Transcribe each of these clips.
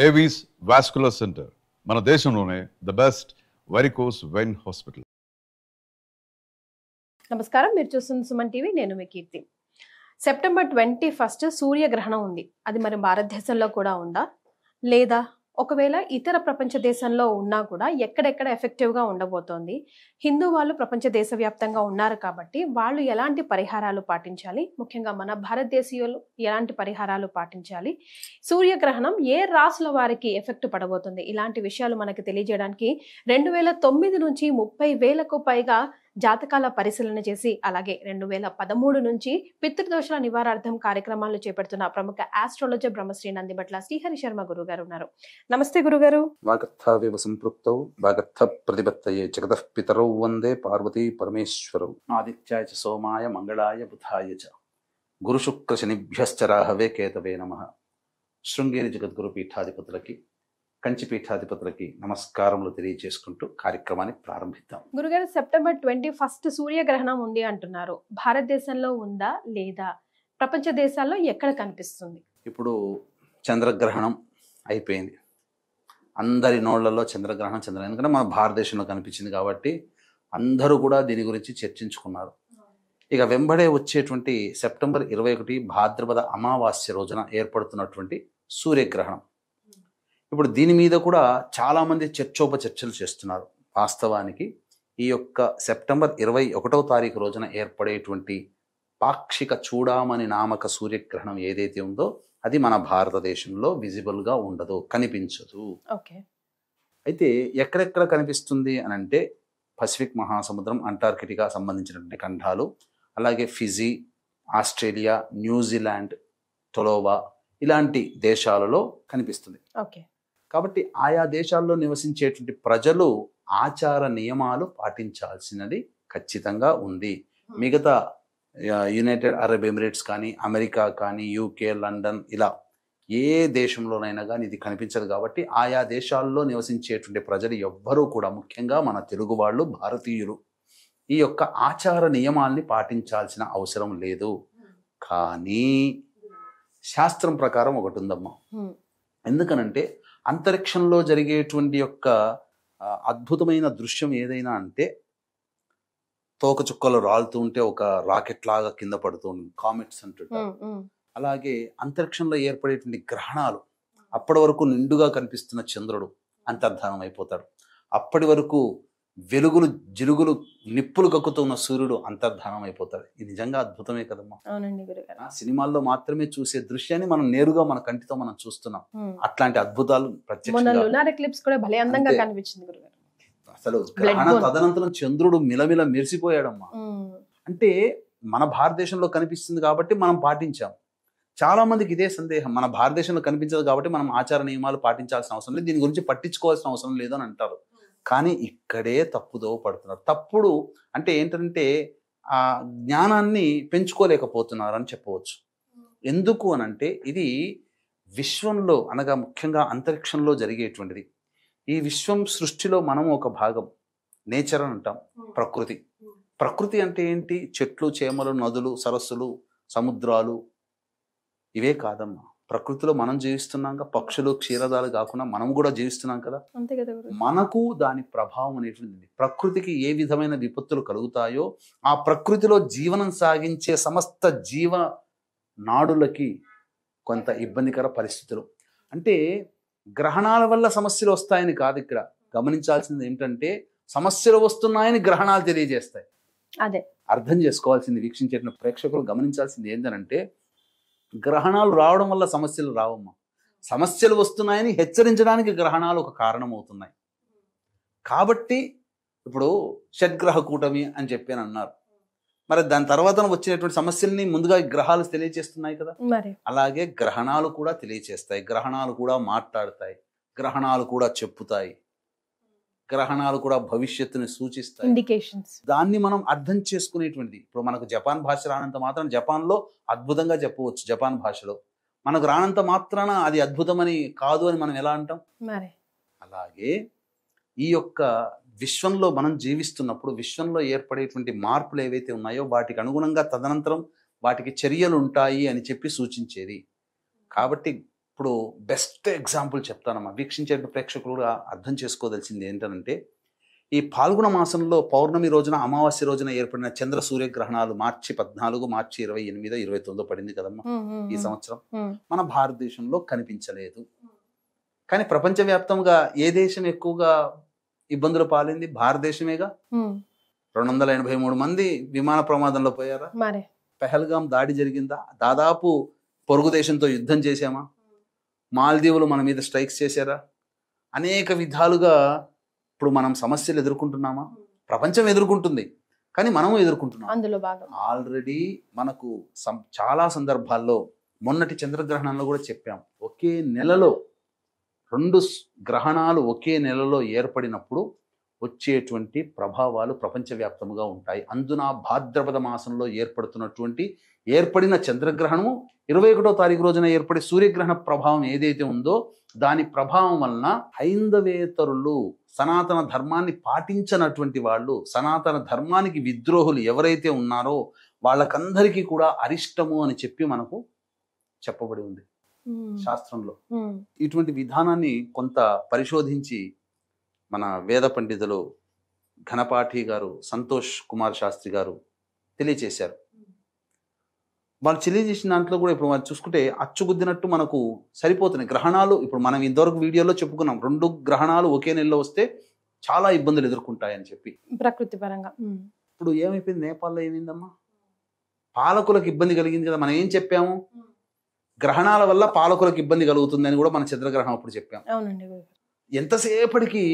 Avis vascular centre మన దేశంలోనే the best varicose vein hospital. నమస్కారం, మీరు చూస్తున్న సుమన్ టీవీ. నేను మీ కీర్తి. సెప్టెంబర్ 21 సూర్యగ్రహణం ఉంది. అది మరి భారతదేశంలో కూడా ఉందా, లేదా ఒకవేళ ఇతర ప్రపంచ దేశంలో ఉన్నా కూడా ఎక్కడెక్కడ ఎఫెక్టివ్గా ఉండబోతోంది? హిందూ వాళ్ళు ప్రపంచ దేశవ్యాప్తంగా ఉన్నారు కాబట్టి వాళ్ళు ఎలాంటి పరిహారాలు పాటించాలి, ముఖ్యంగా మన భారతదేశీయులు ఎలాంటి పరిహారాలు పాటించాలి, సూర్యగ్రహణం ఏ రాసుల వారికి ఎఫెక్ట్ పడబోతుంది, ఇలాంటి విషయాలు మనకి తెలియజేయడానికి 2009 నుంచి 30,000కు పైగా జాతకాల పరిశీలన చేసి, అలాగే 2013 నుంచి పితృదోషాల నివారార్థం కార్యక్రమాలు చేపడుతున్న ప్రముఖ ఆస్ట్రాలజర్ బ్రహ్మశ్రీ నందిబట్ల శ్రీహరి శర్మ గురుగారు ఉన్నారు. నమస్తే గురుగారు. వాగర్థావివ సంపృక్తౌ వాగర్థ ప్రతిపత్తయే జగతః పితరౌ వందే పార్వతీ పరమేశ్వరౌ. ఆదిత్యాయ చ సోమాయ మంగళాయ బుధాయ చ గురు శుక్ర శనిభ్యశ్చ రాహవే కేతవే నమః. శృంగేరి జగద్గురు పీఠాధిపతులకి, కంచి పీఠాధిపతులకి నమస్కారములు తెలియజేసుకుంటూ కార్యక్రమాన్ని ప్రారంభిద్దాం. గురుగారు, సెప్టెంబర్ 21 సూర్యగ్రహణం ఉంది అంటున్నారు. భారతదేశంలో ఉందా, లేదా ప్రపంచ దేశాల్లో ఎక్కడ కనిపిస్తుంది? ఇప్పుడు చంద్రగ్రహణం అయిపోయింది. అందరి నోళ్లలో చంద్రగ్రహణం ఎందుకంటే మన భారతదేశంలో కనిపించింది కాబట్టి అందరూ కూడా దీని గురించి చర్చించుకున్నారు. ఇక వెంబడే వచ్చేటువంటి సెప్టెంబర్ 21 భాద్రపద అమావాస్య రోజున ఏర్పడుతున్నటువంటి సూర్యగ్రహణం. ఇప్పుడు దీని మీద కూడా చాలామంది చర్చోపచర్చలు చేస్తున్నారు. వాస్తవానికి ఈ యొక్క సెప్టెంబర్ 21వ తారీఖు రోజున ఏర్పడేటువంటి పాక్షిక చూడామణి నామక సూర్యగ్రహణం ఏదైతే ఉందో అది మన భారతదేశంలో విజిబుల్గా ఉండదు, కనిపించదు. అయితే ఎక్కడెక్కడ కనిపిస్తుంది అని అంటే పసిఫిక్ మహాసముద్రం, అంటార్కిటికా సంబంధించినటువంటి ఖండాలు, అలాగే ఫిజీ, ఆస్ట్రేలియా, న్యూజిలాండ్, టొలోవా ఇలాంటి దేశాలలో కనిపిస్తుంది. కాబట్టి ఆయా దేశాల్లో నివసించేటువంటి ప్రజలు ఆచార నియమాలు పాటించాల్సినది ఖచ్చితంగా ఉంది. మిగతా యునైటెడ్ అరబ్ ఎమిరేట్స్ కానీ, అమెరికా కానీ, యూకే, లండన్ ఇలా ఏ దేశంలోనైనా కానీ ఇది కనిపించదు. కాబట్టి ఆయా దేశాల్లో నివసించేటువంటి ప్రజలు ఎవ్వరూ కూడా, ముఖ్యంగా మన తెలుగు వాళ్ళు, భారతీయులు ఈ యొక్క ఆచార నియమాల్ని పాటించాల్సిన అవసరం లేదు. కానీ శాస్త్రం ప్రకారం ఒకటి ఉందమ్మా. ఎందుకనంటే అంతరిక్షంలో జరిగేటువంటి యొక్క అద్భుతమైన దృశ్యం ఏదైనా అంటే తోకచుక్కలు రాలుతూ ఉంటే ఒక రాకెట్ లాగా కింద పడుతూ ఉంటుంది, కామెట్స్ అంటుంటారు. అలాగే అంతరిక్షంలో ఏర్పడేటువంటి గ్రహణాలు, అప్పటి వరకు నిండుగా కనిపిస్తున్న చంద్రుడు అంతర్ధానం అయిపోతాడు. అప్పటి వరకు వెలుగులు జిలుగులు నిప్పులు కక్కుతున్న సూర్యుడు అంతర్ధానం అయిపోతాడు. ఇది నిజంగా అద్భుతమే కదమ్మా. సినిమాల్లో మాత్రమే చూసే దృశ్యాన్ని మనం నేరుగా మన కంటితో మనం చూస్తున్నాం. అట్లాంటి అద్భుతాలు అసలు గ్రహణ తదనంతరం చంద్రుడు మిలమిల మెరిసిపోయాడమ్మా. అంటే మన భారతదేశంలో కనిపిస్తుంది కాబట్టి మనం పాటించాం. చాలా మందికి ఇదే సందేహం, మన భారతదేశంలో కనిపించదు కాబట్టి మనం ఆచార నియమాలు పాటించాల్సిన అవసరం లేదు, దీని గురించి పట్టించుకోవాల్సిన అవసరం లేదు అని అంటారు. కానీ ఇక్కడే తప్పుదో పడుతున్నారు. తప్పుడు అంటే ఏంటంటే ఆ జ్ఞానాన్ని పెంచుకోలేకపోతున్నారు అని చెప్పవచ్చు. ఎందుకు అనంటే ఇది విశ్వంలో అనగా ముఖ్యంగా అంతరిక్షంలో జరిగేటువంటిది. ఈ విశ్వం సృష్టిలో మనం ఒక భాగం. నేచర్ అని అంటాం, ప్రకృతి. ప్రకృతి అంటే ఏంటి? చెట్లు, చేమలు, నదులు, సరస్సులు, సముద్రాలు ఇవే కాదమ్మా. ప్రకృతిలో మనం జీవిస్తున్నాం కదా, పక్షులు, క్షీరదాలు కాకుండా మనం కూడా జీవిస్తున్నాం కదా. మనకు దాని ప్రభావం అనేటువంటిది. ప్రకృతికి ఏ విధమైన విపత్తులు కలుగుతాయో ఆ ప్రకృతిలో జీవనం సాగించే సమస్త జీవ నాడులకి కొంత ఇబ్బందికర పరిస్థితులు. అంటే గ్రహణాల వల్ల సమస్యలు వస్తాయని కాదు. ఇక్కడ గమనించాల్సింది ఏమిటంటే సమస్యలు వస్తున్నాయని గ్రహణాలు తెలియజేస్తాయి. అదే అర్థం చేసుకోవాల్సింది, వీక్షించే ప్రేక్షకులు గమనించాల్సింది ఏంటంటే గ్రహణాలు రావడం వల్ల సమస్యలు రావమ్మా. సమస్యలు వస్తున్నాయని హెచ్చరించడానికి గ్రహణాలు ఒక కారణం అవుతున్నాయి. కాబట్టి ఇప్పుడు షడ్గ్రహ కూటమి అని చెప్పి అన్నారు. మరి దాని తర్వాత వచ్చినటువంటి సమస్యల్ని ముందుగా గ్రహాలు తెలియజేస్తున్నాయి కదా. అలాగే గ్రహణాలు కూడా తెలియజేస్తాయి, గ్రహణాలు కూడా మాట్లాడతాయి, గ్రహణాలు కూడా చెప్పుతాయి, గ్రహణాలు కూడా భవిష్యత్తుని సూచిస్తాయి, ఇండికేషన్స్. దాన్ని మనం అర్థం చేసుకునేటువంటిది. ఇప్పుడు మనకు జపాన్ భాష రానంత మాత్రం జపాన్లో అద్భుతంగా చెప్పవచ్చు, జపాన్ భాషలో. మనకు రానంత మాత్రాన అది అద్భుతమని కాదు అని మనం ఎలా అంటాం? అలాగే ఈ యొక్క విశ్వంలో మనం జీవిస్తున్నప్పుడు విశ్వంలో ఏర్పడేటువంటి మార్పులు ఏవైతే ఉన్నాయో వాటికి అనుగుణంగా తదనంతరం వాటికి చర్యలు ఉంటాయి అని చెప్పి సూచించేది. కాబట్టి ఇప్పుడు బెస్ట్ ఎగ్జాంపుల్ చెప్తానమ్మా, వీక్షించే ప్రేక్షకులు కూడా అర్థం చేసుకోదలిసింది ఏంటంటే, ఈ పాల్గొన మాసంలో పౌర్ణమి రోజున అమావాస్య రోజున ఏర్పడిన చంద్ర సూర్యగ్రహణాలు మార్చి 14, మార్చి 28, 29 పడింది కదమ్మా ఈ సంవత్సరం. మన భారతదేశంలో కనిపించలేదు. కానీ ప్రపంచవ్యాప్తంగా ఏ దేశం ఎక్కువగా ఇబ్బందులు పాలింది? భారతదేశమేగా. 283 మంది విమాన ప్రమాదంలో పోయారా? పెహల్గాం దాడి జరిగిందా? దాదాపు పొరుగు దేశంతో యుద్ధం చేశామా? మాల్దీవులు మన మీద స్ట్రైక్స్ చేశారా? అనేక విధాలుగా ఇప్పుడు మనం సమస్యలు ఎదుర్కొంటున్నామా? ప్రపంచం ఎదుర్కొంటుంది, కానీ మనము ఎదుర్కొంటున్నాం. అందులో భాగం ఆల్రెడీ మనకు చాలా సందర్భాల్లో మొన్నటి చంద్రగ్రహణంలో కూడా చెప్పాం, ఒకే నెలలో 2 గ్రహణాలు ఒకే నెలలో ఏర్పడినప్పుడు వచ్చేటువంటి ప్రభావాలు ప్రపంచవ్యాప్తంగా ఉంటాయి. అందున భాద్రపద మాసంలో ఏర్పడిన చంద్రగ్రహణము 21వ తారీఖు రోజున ఏర్పడే సూర్యగ్రహణ ప్రభావం ఏదైతే ఉందో దాని ప్రభావం వలన హైందవేతరులు, సనాతన ధర్మాన్ని పాటించనటువంటి వాళ్ళు, సనాతన ధర్మానికి విద్రోహులు ఎవరైతే ఉన్నారో వాళ్ళకందరికీ కూడా అరిష్టము అని చెప్పి మనకు చెప్పబడి ఉంది శాస్త్రంలో. ఇటువంటి విధానాన్ని కొంత పరిశోధించి మన వేద పండితులు ఘనపాఠి గారు, సంతోష్ కుమార్ శాస్త్రి గారు తెలియచేశారు. వాళ్ళు తెలియజేసిన దాంట్లో కూడా ఇప్పుడు మనం చూసుకుంటే అచ్చుగుద్దినట్టు మనకు సరిపోతున్నాయి గ్రహణాలు. ఇప్పుడు మనం ఇంతవరకు వీడియోలో చెప్పుకున్నాం, 2 గ్రహణాలు ఒకే నెలలో వస్తే చాలా ఇబ్బందులు ఎదుర్కొంటాయని చెప్పి ప్రకృతి పరంగా. ఇప్పుడు ఏమైపోయింది? నేపాల్లో ఏమైందమ్మా? పాలకులకు ఇబ్బంది కలిగింది కదా. మనం ఏం చెప్పాము? గ్రహణాల వల్ల పాలకులకు ఇబ్బంది కలుగుతుందని కూడా మన చంద్రగ్రహణం అప్పుడు చెప్పాం. ఎంతసేపటికి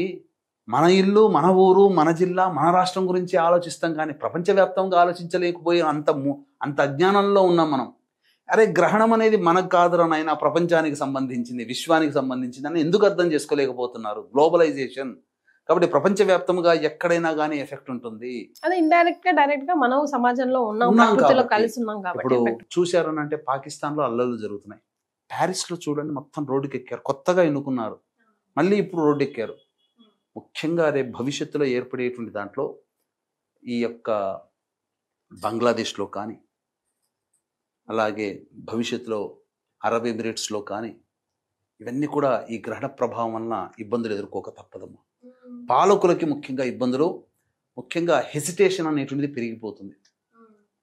మన ఇల్లు, మన ఊరు, మన జిల్లా, మన రాష్ట్రం గురించి ఆలోచిస్తాం, కానీ ప్రపంచవ్యాప్తంగా ఆలోచించలేకపోయి అంత అజ్ఞానంలో ఉన్నాం మనం. అరే గ్రహణం అనేది మనకు కాదురా నాయనా, ప్రపంచానికి సంబంధించింది, విశ్వానికి సంబంధించింది అని ఎందుకు అర్థం చేసుకోలేకపోతున్నారు? గ్లోబలైజేషన్ కాబట్టి ప్రపంచవ్యాప్తంగా ఎక్కడైనా కానీ ఎఫెక్ట్ ఉంటుంది. అదే ఇండైరెక్ట్ గా డైరెక్ట్ గా మనం సమాజంలో ఉన్నాం, కలిసి ఉన్నాం కాబట్టి. ఇప్పుడు చూశారని అంటే పాకిస్తాన్ లో అల్లర్లు జరుగుతున్నాయి. ప్యారిస్ లో చూడండి, మొత్తం రోడ్డుకి ఎక్కారు, కొత్తగా ఎన్నుకున్నారు, మళ్ళీ ఇప్పుడు రోడ్డు ఎక్కారు. ముఖ్యంగా రేపు భవిష్యత్తులో ఏర్పడేటువంటి దాంట్లో ఈ యొక్క బంగ్లాదేశ్లో కానీ, అలాగే భవిష్యత్తులో అరబ్ ఎమిరేట్స్లో కానీ, ఇవన్నీ కూడా ఈ గ్రహణ ప్రభావం వలన ఇబ్బందులు ఎదుర్కోక తప్పదమ్మా. పాలకులకి ముఖ్యంగా ఇబ్బందులు, ముఖ్యంగా హెసిటేషన్ అనేటువంటిది పెరిగిపోతుంది.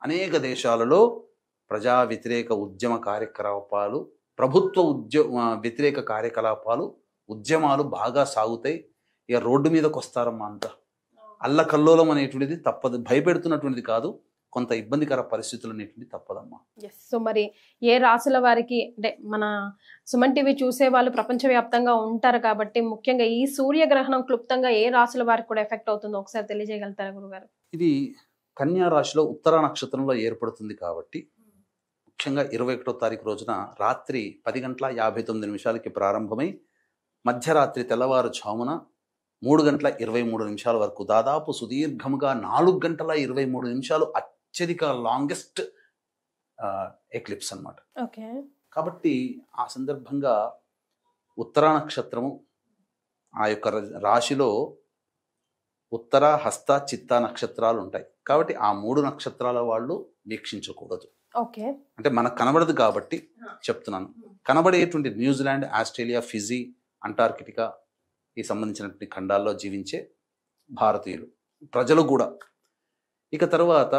అనేక దేశాలలో ప్రజా వ్యతిరేక ఉద్యమ కార్యకలాపాలు, ప్రభుత్వ వ్యతిరేక కార్యకలాపాలు, ఉద్యమాలు బాగా సాగుతాయి. ఇక రోడ్డు మీదకి వస్తారమ్మా. అంతా అల్లకల్లోలం అనేటువంటిది తప్పదు, భయపెడుతున్నటువంటిది కాదు, కొంత ఇబ్బందికర పరిస్థితులు అనేటువంటి తప్పదమ్మా. సో మరి ఏ రాసుల వారికి, అంటే మన సుమన్ టీవీ చూసే వాళ్ళు ప్రపంచవ్యాప్తంగా ఉంటారు కాబట్టి ముఖ్యంగా ఈ సూర్యగ్రహణం క్లుప్తంగా ఏ రాసుల వారికి కూడా ఎఫెక్ట్ అవుతుందో ఒకసారి తెలియజేయగలుగుతారా గురుగారు? ఇది కన్యా రాశిలో ఉత్తర నక్షత్రంలో ఏర్పడుతుంది కాబట్టి ముఖ్యంగా 21వ తారీఖు రోజున రాత్రి 10:59 ప్రారంభమై మధ్యరాత్రి తెల్లవారుజామున 3:23 వరకు దాదాపు సుదీర్ఘముగా 4:23 అత్యధిక లాంగెస్ట్ ఎక్లిప్స్ అన్నమాట. కాబట్టి ఆ సందర్భంగా ఉత్తర నక్షత్రము ఆ యొక్క రాశిలో ఉత్తర, హస్త, చిత్త నక్షత్రాలు ఉంటాయి. కాబట్టి ఆ 3 నక్షత్రాల వాళ్ళు వీక్షించకూడదు. అంటే మనకు కనబడదు కాబట్టి చెప్తున్నాను. కనబడేటువంటి న్యూజిలాండ్, ఆస్ట్రేలియా, ఫిజీ, అంటార్కిటికా ఈ సంబంధించినటువంటి ఖండాల్లో జీవించే భారతీయులు ప్రజలు కూడా. ఇక తర్వాత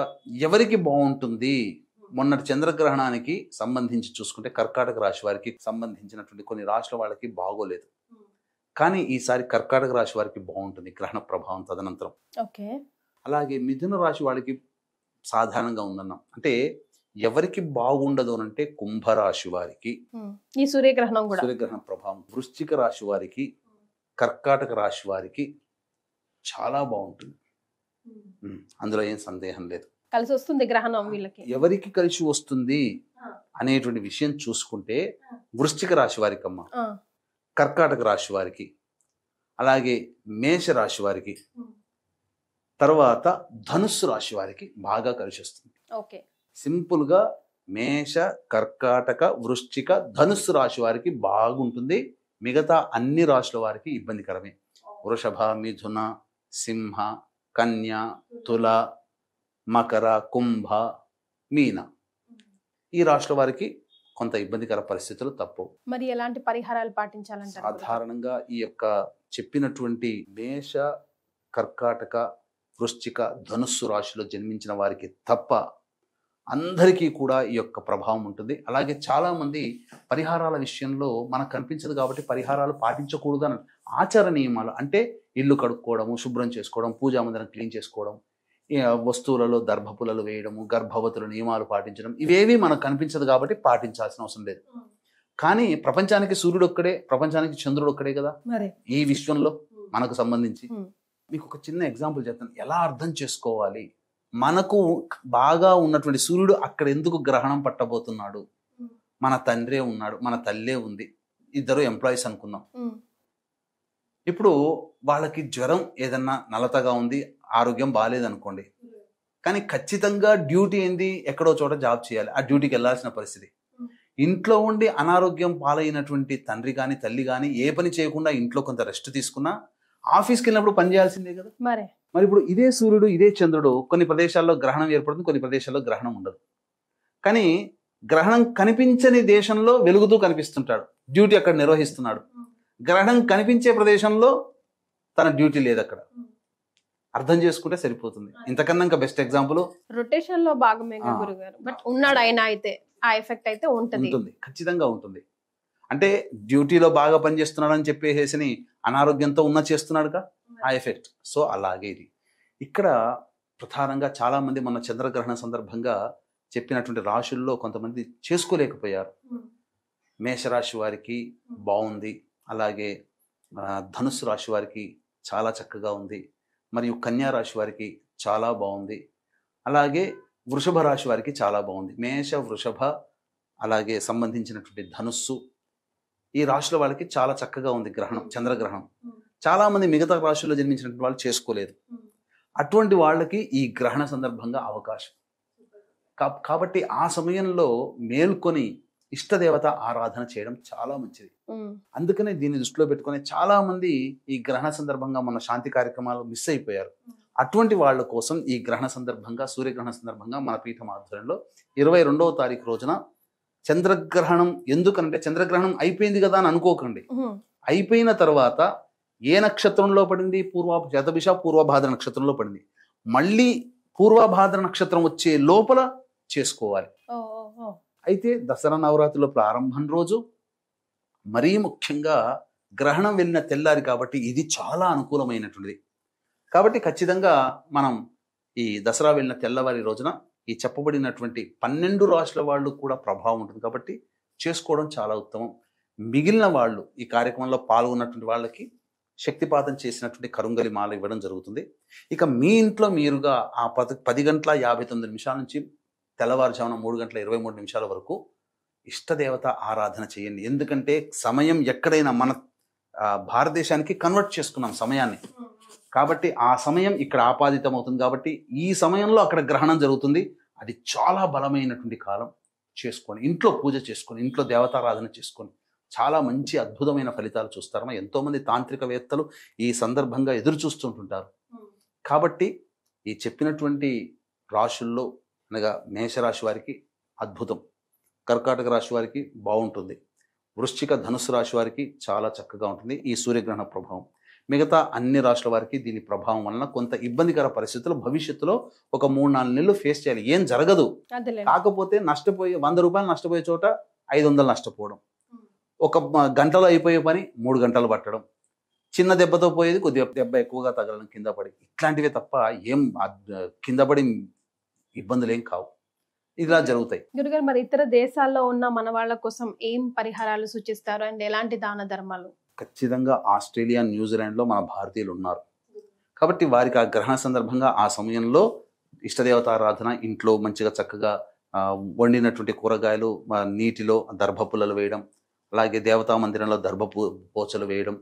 ఎవరికి బాగుంటుంది? మొన్నటి చంద్రగ్రహణానికి సంబంధించి చూసుకుంటే కర్కాటక రాశి వారికి సంబంధించినటువంటి కొన్ని రాశుల వాళ్ళకి బాగోలేదు, కానీ ఈసారి కర్కాటక రాశి వారికి బాగుంటుంది గ్రహణ ప్రభావం తదనంతరం. అలాగే మిథున రాశి వాళ్ళకి సాధారణంగా ఉందన్నాం. అంటే ఎవరికి బాగుండదు అంటే కుంభరాశి వారికి ఈ సూర్యగ్రహణం ప్రభావం, వృశ్చిక రాశి వారికి, కర్కాటక రాశి వారికి చాలా బాగుంటుంది. అందులో ఏం సందేహం లేదు. కలిసి వస్తుంది గ్రహణం వీళ్ళకి. ఎవరికి కలిసి వస్తుంది అనేటువంటి విషయం చూసుకుంటే వృశ్చిక రాశి వారికి అమ్మ, కర్కాటక రాశి వారికి, అలాగే మేష రాశి వారికి, తర్వాత ధనుస్సు రాశి వారికి బాగా కలిసి వస్తుంది. సింపుల్ గా మేష, కర్కాటక, వృశ్చిక, ధనుస్సు రాశి వారికి బాగుంటుంది. మిగతా అన్ని రాశుల వారికి ఇబ్బందికరమే. వృషభ, మిథున, సింహ, కన్య, తుల, మకర, కుంభ, మీన ఈ రాశుల వారికి కొంత ఇబ్బందికర పరిస్థితులు తప్పవు. మరి ఎలాంటి పరిహారాలు పాటించాలంటారు? సాధారణంగా ఈ యొక్క చెప్పినటువంటి మేష, కర్కాటక, వృశ్చిక, ధనుస్సు రాశిలో జన్మించిన వారికి తప్ప అందరికీ కూడా ఈ యొక్క ప్రభావం ఉంటుంది. అలాగే చాలా మంది పరిహారాల విషయంలో మనకు కనిపించదు కాబట్టి పరిహారాలు పాటించకూడదు అని ఆచార నియమాలు అంటే ఇల్లు కడుక్కోవడము, శుభ్రం చేసుకోవడం, పూజా మందిరం క్లీన్ చేసుకోవడం, వస్తువులలో దర్భపులలు వేయడము, గర్భవతుల నియమాలు పాటించడం, ఇవేవి మనకు కనిపించదు కాబట్టి పాటించాల్సిన అవసరం లేదు. కానీ ప్రపంచానికి సూర్యుడు ఒక్కడే, ప్రపంచానికి చంద్రుడు ఒక్కడే కదా ఈ విశ్వంలో మనకు సంబంధించి. మీకు ఒక చిన్న ఎగ్జాంపుల్ చెప్తాను, ఎలా అర్థం చేసుకోవాలి. మనకు బాగా ఉన్నటువంటి సూర్యుడు అక్కడ ఎందుకు గ్రహణం పట్టబోతున్నాడు? మన తండ్రే ఉన్నాడు, మన తల్లే ఉంది, ఇద్దరు ఎంప్లాయీస్ అనుకుందాం. ఇప్పుడు వాళ్ళకి జ్వరం ఏదన్నా నలతగా ఉంది, ఆరోగ్యం బాగాలేదనుకోండి, కానీ ఖచ్చితంగా డ్యూటీ ఏంది, ఎక్కడో చోట జాబ్ చేయాలి, ఆ డ్యూటీకి వెళ్ళాల్సిన పరిస్థితి. ఇంట్లో ఉండి అనారోగ్యం పాలైనటువంటి తండ్రి కానీ తల్లి కానీ ఏ పని చేయకుండా ఇంట్లో కొంత రెస్ట్ తీసుకున్నా ఆఫీస్కి వెళ్ళినప్పుడు పని చేయాల్సిందే కదా. మరి ఇప్పుడు ఇదే సూర్యుడు, ఇదే చంద్రుడు కొన్ని ప్రదేశాల్లో గ్రహణం ఏర్పడుతుంది, కొన్ని ప్రదేశాల్లో గ్రహణం ఉండదు. కానీ గ్రహణం కనిపించని దేశంలో వెలుగుతూ కనిపిస్తుంటాడు, డ్యూటీ అక్కడ నిర్వహిస్తున్నాడు. గ్రహణం కనిపించే ప్రదేశంలో తన డ్యూటీ లేదు అక్కడ. అర్థం చేసుకుంటే సరిపోతుంది. ఇంతకన్నా ఇంకా బెస్ట్ ఎగ్జాంపుల్ రొటేషన్ లో భాగమేగా గురుగారు, బట్ ఉన్నాడు ఆయన అయితే ఆ ఎఫెక్ట్ అయితే ఉంటుంది, ఖచ్చితంగా ఉంటుంది. అంటే డ్యూటీలో బాగా పనిచేస్తున్నాడు అని చెప్పేసి అనారోగ్యంతో ఉన్న చేస్తున్నాడుగా ఆ ఎఫెక్ట్. సో అలాగే ఇది ఇక్కడ ప్రధానంగా చాలా మంది మన చంద్రగ్రహణ సందర్భంగా చెప్పినటువంటి రాశుల్లో కొంతమంది చేసుకోలేకపోయారు. మేషరాశి వారికి బాగుంది, అలాగే ధనుస్సు రాశి వారికి చాలా చక్కగా ఉంది, మరియు కన్యా రాశి వారికి చాలా బాగుంది, అలాగే వృషభ రాశి వారికి చాలా బాగుంది. మేష, వృషభ, అలాగే సంబంధించినటువంటి ధనుస్సు, ఈ రాశుల వాళ్ళకి చాలా చక్కగా ఉంది గ్రహణం, చంద్రగ్రహణం. చాలా మంది మిగతా రాశుల్లో జన్మించినటువంటి వాళ్ళు చేసుకోలేదు. అటువంటి వాళ్ళకి ఈ గ్రహణ సందర్భంగా అవకాశం కాబట్టి ఆ సమయంలో మేల్కొని ఇష్టదేవత ఆరాధన చేయడం చాలా మంచిది. అందుకనే దీన్ని దృష్టిలో పెట్టుకుని చాలా మంది ఈ గ్రహణ సందర్భంగా మన శాంతి కార్యక్రమాలు మిస్ అయిపోయారు. అటువంటి వాళ్ళ కోసం ఈ గ్రహణ సందర్భంగా, సూర్యగ్రహణ సందర్భంగా మన పీఠం ఆధ్వర్యంలో 22వ తారీఖు రోజున చంద్రగ్రహణం, ఎందుకంటే చంద్రగ్రహణం అయిపోయింది కదా అని అనుకోకండి. అయిపోయిన తర్వాత ఏ నక్షత్రంలో పడింది? శతభిష పూర్వభాద్ర నక్షత్రంలో పడింది. మళ్ళీ పూర్వభాద్ర నక్షత్రం వచ్చే లోపల చేసుకోవాలి. అయితే దసరా నవరాత్రుల ప్రారంభం రోజు మరీ ముఖ్యంగా గ్రహణం వెళ్ళిన తెల్లారి కాబట్టి ఇది చాలా అనుకూలమైనటువంటిది. కాబట్టి ఖచ్చితంగా మనం ఈ దసరా వెళ్ళిన తెల్లవారి రోజున ఈ చెప్పబడినటువంటి 12 రాశుల వాళ్ళు కూడా ప్రభావం ఉంటుంది కాబట్టి చేసుకోవడం చాలా ఉత్తమం. మిగిలిన వాళ్ళు ఈ కార్యక్రమంలో పాల్గొన్నటువంటి వాళ్ళకి శక్తిపాతం చేసినటువంటి కరుంగలి మాల ఇవ్వడం జరుగుతుంది. ఇక మీ ఇంట్లో మీరుగా ఆ 10 గంటల 59 నిమిషాల నుంచి తెల్లవారుజామున 3 గంటల 23 నిమిషాల వరకు ఇష్టదేవత ఆరాధన చేయండి. ఎందుకంటే సమయం ఎక్కడైనా మన భారతదేశానికి కన్వర్ట్ చేసుకున్నాం సమయాన్ని, కాబట్టి ఆ సమయం ఇక్కడ ఆపాదితం అవుతుంది. కాబట్టి ఈ సమయంలో అక్కడ గ్రహణం జరుగుతుంది. అది చాలా బలమైనటువంటి కాలం. చేసుకొని ఇంట్లో పూజ చేసుకొని ఇంట్లో దేవతారాధన చేసుకొని చాలా మంచి అద్భుతమైన ఫలితాలు చూస్తారమ్మా. ఎంతోమంది తాంత్రికవేత్తలు ఈ సందర్భంగా ఎదురు చూస్తుంటుంటారు. కాబట్టి ఈ చెప్పినటువంటి రాశుల్లో అనగా మేషరాశి వారికి అద్భుతం, కర్కాటక రాశి వారికి బాగుంటుంది, వృశ్చిక ధనుస్సు రాశి వారికి చాలా చక్కగా ఉంటుంది ఈ సూర్యగ్రహణ ప్రభావం. మిగతా అన్ని రాశుల వారికి దీని ప్రభావం వలన కొంత ఇబ్బందికర పరిస్థితులు భవిష్యత్తులో ఒక 3-4 నెలలు ఫేస్ చేయాలి. ఏం జరగదు, కాకపోతే నష్టపోయే 100 రూపాయలు నష్టపోయే చోట 500 నష్టపోవడం, ఒక గంటలో అయిపోయే పని 3 గంటలు పట్టడం, చిన్న దెబ్బతో పోయేది కొద్దిగా దెబ్బ ఎక్కువగా తగలడం కింద పడి, ఇట్లాంటివే తప్ప ఏం కింద పడి ఇబ్బందులు ఏం కావు. ఇలా జరుగుతాయి. గురుగారు, మరి ఇతర దేశాల్లో ఉన్న మన వాళ్ళ కోసం ఏం పరిహారాలు సూచిస్తారు అండ్ ఎలాంటి దాన ధర్మాలు? ఖచ్చితంగా ఆస్ట్రేలియా, న్యూజిలాండ్లో మన భారతీయులు ఉన్నారు కాబట్టి వారికి ఆ గ్రహణ సందర్భంగా ఆ సమయంలో ఇష్టదేవతారాధన, ఇంట్లో మంచిగా చక్కగా వండినటువంటి కూరగాయలు నీటిలో దర్భపుల్లలు వేయడం, అలాగే దేవతా మందిరంలో పోచలు వేయడం,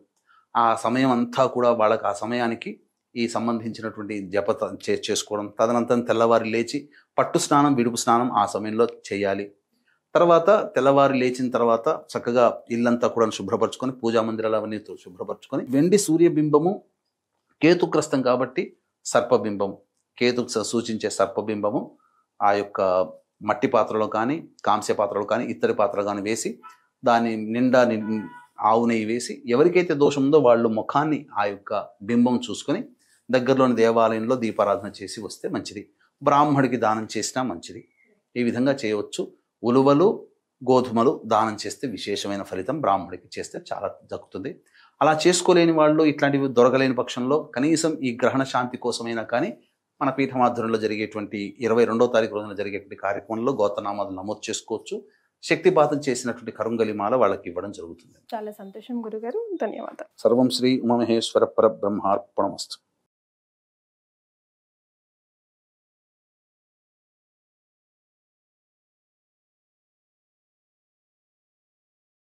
ఆ సమయం అంతా కూడా వాళ్ళకి ఆ సమయానికి ఈ సంబంధించినటువంటి జప చేసుకోవడం, తదనంతరం తెల్లవారి లేచి పట్టు స్నానం, విడుపు స్నానం ఆ సమయంలో చేయాలి. తర్వాత తెల్లవారి లేచిన తర్వాత చక్కగా ఇల్లంతా కూడా శుభ్రపరచుకొని, పూజా మందిరాలు అవన్నీ శుభ్రపరచుకొని, వెండి సూర్యబింబము కేతుగ్రస్తం కాబట్టి సర్పబింబము, కేతు సూచించే సర్పబింబము ఆ యొక్క మట్టి పాత్రలో కానీ కాంస్య పాత్రలో కానీ ఇత్తడి పాత్రలో కానీ వేసి దాని నిండా ఆవు నెయ్యి వేసి ఎవరికైతే దోషం ఉందో వాళ్ళు ముఖాన్ని ఆ యొక్క బింబం చూసుకొని దగ్గరలోని దేవాలయంలో దీపారాధన చేసి వస్తే మంచిది. బ్రాహ్మడికి దానం చేసినా మంచిది. ఈ విధంగా చేయవచ్చు. ఉలువలు గోధుమలు దానం చేస్తే విశేషమైన ఫలితం బ్రాహ్మడికి చేస్తే చాలా దక్కుతుంది. అలా చేసుకోలేని వాళ్ళు, ఇట్లాంటివి దొరకలేని పక్షంలో కనీసం ఈ గ్రహణ శాంతి కోసమైనా కానీ మన పీఠమాధ్వర్యంలో జరిగేటువంటి 22వ తారీఖు రోజున జరిగేటువంటి కార్యక్రమంలో గోత్రనామాలు నమోదు చేసుకోవచ్చు. శక్తిపాతం చేసినటువంటి కరుంగలి మాల వాళ్ళకి ఇవ్వడం జరుగుతుంది. చాలా సంతోషం గురుగారు, ధన్యవాదాలు. సర్వం శ్రీ ఉమామహేశ్వర పరబ్రహ్మార్పణమస్తు.